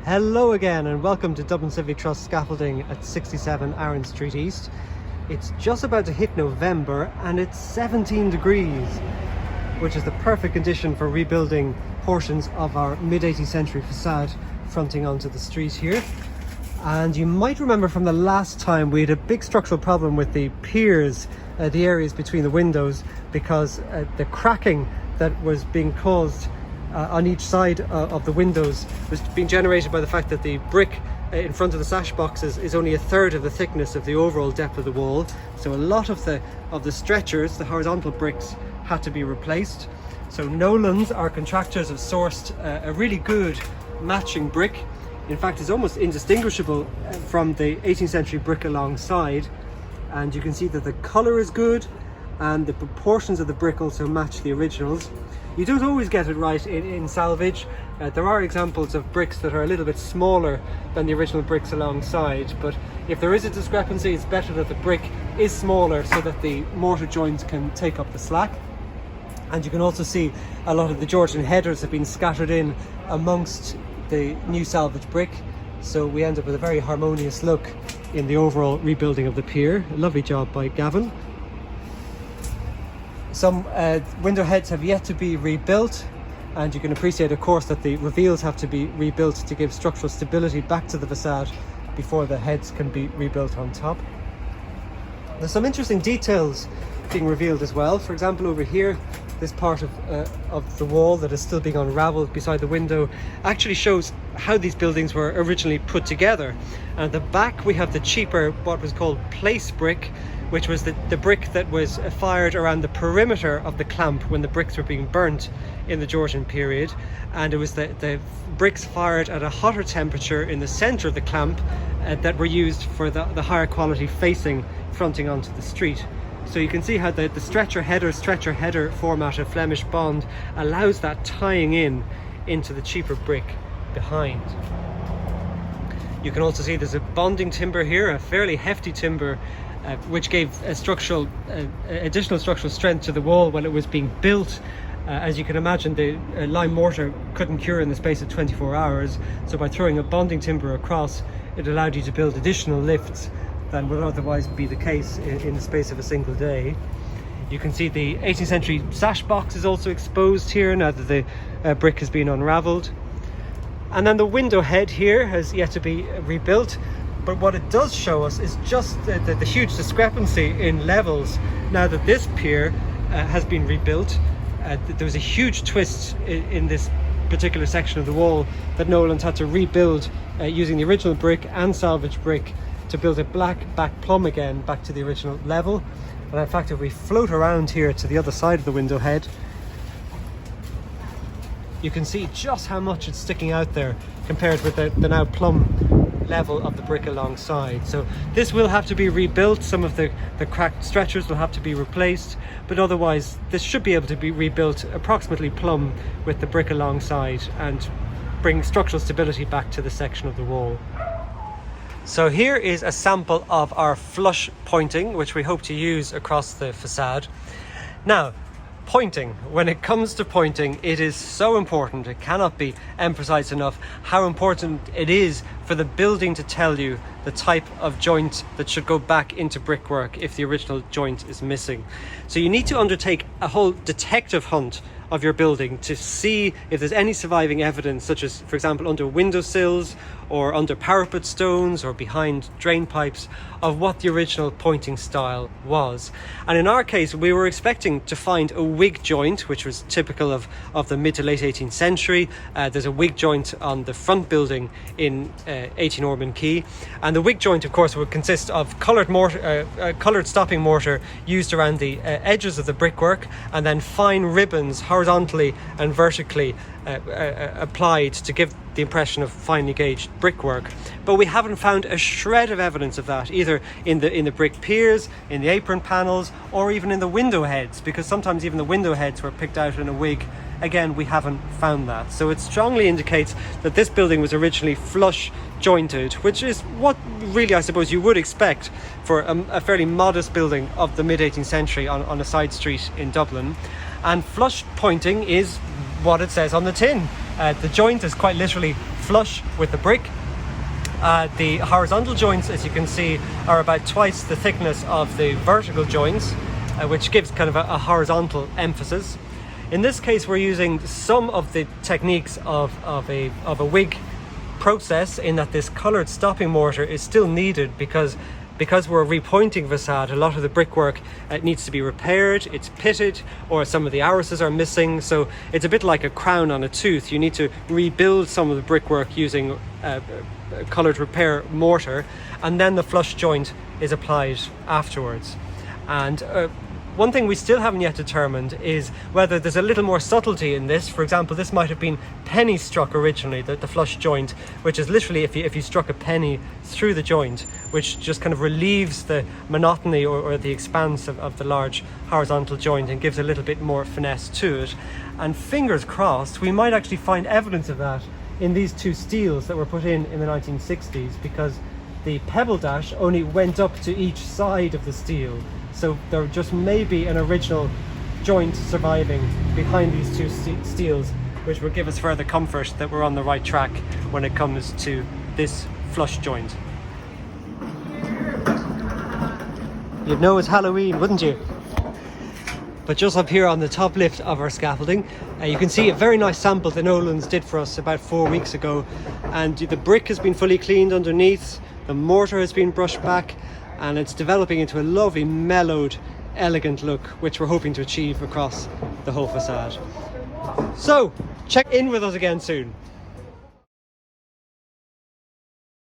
Hello again and welcome to Dublin Civic Trust Scaffolding at 67 Arran Street East. It's just about to hit November and it's 17 degrees, which is the perfect condition for rebuilding portions of our mid-18th century facade fronting onto the street here. And you might remember from the last time we had a big structural problem with the piers, the areas between the windows, because the cracking that was being caused on each side of the windows was being generated by the fact that the brick in front of the sash boxes is only a third of the thickness of the overall depth of the wall. So a lot of the stretchers, the horizontal bricks, had to be replaced. So Nolan's, our contractors, have sourced a really good matching brick. In fact, it's almost indistinguishable from the 18th century brick alongside, and you can see that the colour is good and the proportions of the brick also match the originals. You don't always get it right in salvage. There are examples of bricks that are a little bit smaller than the original bricks alongside, but if there is a discrepancy, it's better that the brick is smaller so that the mortar joints can take up the slack. And you can also see a lot of the Georgian headers have been scattered in amongst the new salvage brick, so we end up with a very harmonious look in the overall rebuilding of the pier. A lovely job by Gavin. Some window heads have yet to be rebuilt, and you can appreciate, of course, that the reveals have to be rebuilt to give structural stability back to the facade before the heads can be rebuilt on top. There's some interesting details being revealed as well. For example, over here, this part of the wall that is still being unravelled beside the window actually shows how these buildings were originally put together. And at the back we have the cheaper, what was called place brick, which was the brick that was fired around the perimeter of the clamp when the bricks were being burnt in the Georgian period. And it was the bricks fired at a hotter temperature in the centre of the clamp that were used for the higher quality facing fronting onto the street. So you can see how the stretcher header format of Flemish bond allows that tying into the cheaper brick behind. You can also see there's a bonding timber here, a fairly hefty timber, which gave additional structural strength to the wall when it was being built. As you can imagine, the lime mortar couldn't cure in the space of 24 hours, so by throwing a bonding timber across, it allowed you to build additional lifts than would otherwise be the case in the space of a single day. You can see the 18th century sash box is also exposed here now that the brick has been unravelled. And then the window head here has yet to be rebuilt, but what it does show us is just the huge discrepancy in levels now that this pier has been rebuilt. There was a huge twist in this particular section of the wall that Nolan's had to rebuild using the original brick and salvage brick to build a black back plumb again back to the original level. And in fact, if we float around here to the other side of the window head, you can see just how much it's sticking out there compared with the now plumb level of the brick alongside. So this will have to be rebuilt. Some of the cracked stretchers will have to be replaced, but otherwise this should be able to be rebuilt approximately plumb with the brick alongside and bring structural stability back to the section of the wall. So here is a sample of our flush pointing, which we hope to use across the facade. Now, pointing, when it comes to pointing, it is so important. It cannot be emphasized enough how important it is for the building to tell you the type of joint that should go back into brickwork if the original joint is missing. So you need to undertake a whole detective hunt of your building to see if there's any surviving evidence, such as, for example, under windowsills or under parapet stones or behind drain pipes, of what the original pointing style was. And in our case, we were expecting to find a wig joint, which was typical of the mid to late 18th century. There's a wig joint on the front building in 18 Ormond Quay, and the wig joint, of course, would consist of coloured stopping mortar used around the edges of the brickwork, and then fine ribbons horizontally and vertically applied to give the impression of finely gauged brickwork. But we haven't found a shred of evidence of that, either in the brick piers, in the apron panels, or even in the window heads, because sometimes even the window heads were picked out in a wig. Again, we haven't found that. So it strongly indicates that this building was originally flush jointed, which is what really, I suppose, you would expect for a fairly modest building of the mid-18th century on a side street in Dublin. And flush pointing is what it says on the tin. The joint is quite literally flush with the brick. The horizontal joints, as you can see, are about twice the thickness of the vertical joints, which gives kind of a horizontal emphasis. In this case, we're using some of the techniques of a wig process, in that this coloured stopping mortar is still needed because we're repointing facade. A lot of the brickwork needs to be repaired, it's pitted, or some of the arises are missing, so it's a bit like a crown on a tooth. You need to rebuild some of the brickwork using coloured repair mortar, and then the flush joint is applied afterwards. And one thing we still haven't yet determined is whether there's a little more subtlety in this. For example, this might have been penny struck originally, the flush joint, which is literally if you struck a penny through the joint, which just kind of relieves the monotony or the expanse of the large horizontal joint and gives a little bit more finesse to it. And fingers crossed, we might actually find evidence of that in these two steels that were put in the 1960s, because the pebble dash only went up to each side of the steel. So there just may be an original joint surviving behind these two steels, which will give us further comfort that we're on the right track when it comes to this flush joint. You'd know it's Halloween, wouldn't you? But just up here on the top lift of our scaffolding, you can see a very nice sample that Nolan's did for us about 4 weeks ago. And the brick has been fully cleaned underneath, the mortar has been brushed back, and it's developing into a lovely, mellowed, elegant look, which we're hoping to achieve across the whole facade. So, check in with us again soon.